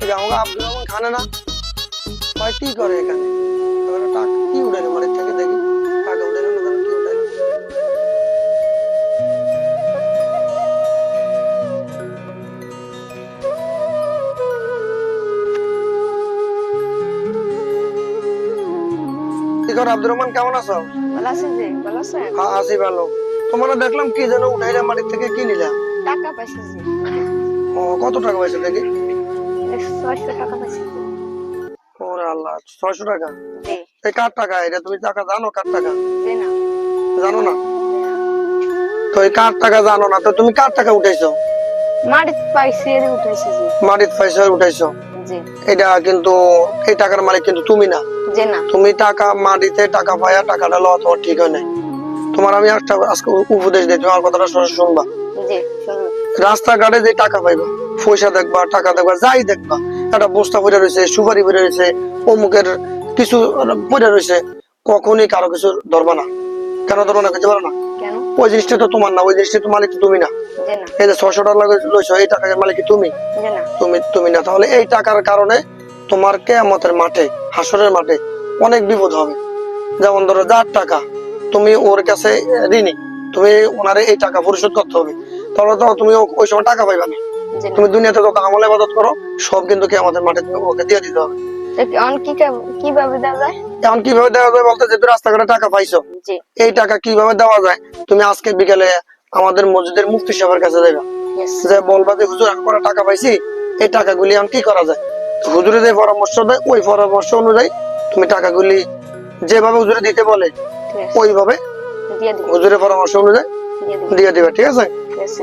এই যে আমাকে আব্দুর রহমান খানে না ভাই কি করে এখানে এখানে টাকা কি উঠাইলো মানে থেকে দেখি টাকা উঠাইলো না কেন কি উঠাইলো কি করে আব্দুর রহমান কেমন আছো? ভালো আছেন জি? ভালো আছেন? হ্যাঁ আছি ভালো। তোমরা দেখলাম কি যেন উঠাইলা মাটির থেকে কি নিলা? টাকা পাইছি জি। ও কত টাকা পাইছো দেখি? 600 টাকা পাইছি জি। ওরে আল্লাহ 600 টাকা। জি। এই কার টাকা এটা তুমি টাকা জানো কার টাকা? জি না। জানো না? তো এই কার টাকা জানো না তো তুমি কার টাকা উঠাইছো? মাটিতে পাইছি এর উঠাইছি জি। মাটির পয়সা উঠাইছো। জি। এটা কিন্তু এই টাকার মালিক কিন্তু তুমি না। জি না। তুমি টাকা মাটিতে টাকা পায়া টাকাটা লওয়া তোমার ঠিক হয় নাই। তোমার আমি একটা আজকে উপদেশ দিই তোমার কথাটা শুনবা। জি শুনুন। রাস্তাঘাটে যে টাকা পাইবা পয়সা দেখবা টাকা দেখবা যাই দেখবা একটা বস্তা পড়ে রয়েছে সুপারি পড়ে রয়েছে অমুকের কিছু পড়ে রয়েছে কখনই কারো কিছু ধরবা না। কেন ধরবো না খেতে পারো না? কেন? ওই জিনিসটা তো তোমার না ওই জিনিসটা তো মালিক তো তুমি না। জি না। এই যে 600 টাকা লইছো এই টাকার মালিক কি তুমি? জি না। তুমি না তাহলে এই টাকার কারণে তোমার কিয়ামতের মাঠে হাসরের মাঠে অনেক বিপদ হবে। যেমন ধরো যার টাকা তুমি ওর কাছে ঋণী তুমি ওনারে এই টাকা পরিশোধ করতে হবে তাহলে তো তুমি ওই সময় টাকা পাইবা না। জি না। তুমি দুনিয়াতে যত আমল ইবাদত করো সব কিন্তু কিয়ামতের মাঠে তুমি ওকে দিয়ে দিতে হবে। অন কিভাবে দেওয়া যায়? এখন কিভাবে দেওয়া যায় বলতে যে রাস্তাঘাটে টাকা পাইছো জি। এই টাকা কিভাবে দেওয়া যায় তুমি আজকে বিকেলে আমাদের মসজিদের মুফতি সাহেবের কাছে যাইবা Yes. যে বলবা যে হুজুর আমি করে টাকা পাইছি এই টাকাগুলি এখন কি করা যায় হুজুরে যে পরামর্শ দেয় ওই পরামর্শ অনুযায়ী তুমি টাকাগুলি যেভাবে হুজুরে দিতে বলে ঠিক আছে। ওইভাবে দিয়ে দিবি। হুজুরের পরামর্শ অনুযায়ী দিয়ে দিবি। দিয়ে দিবে ঠিক আছে। ঠিক আছে।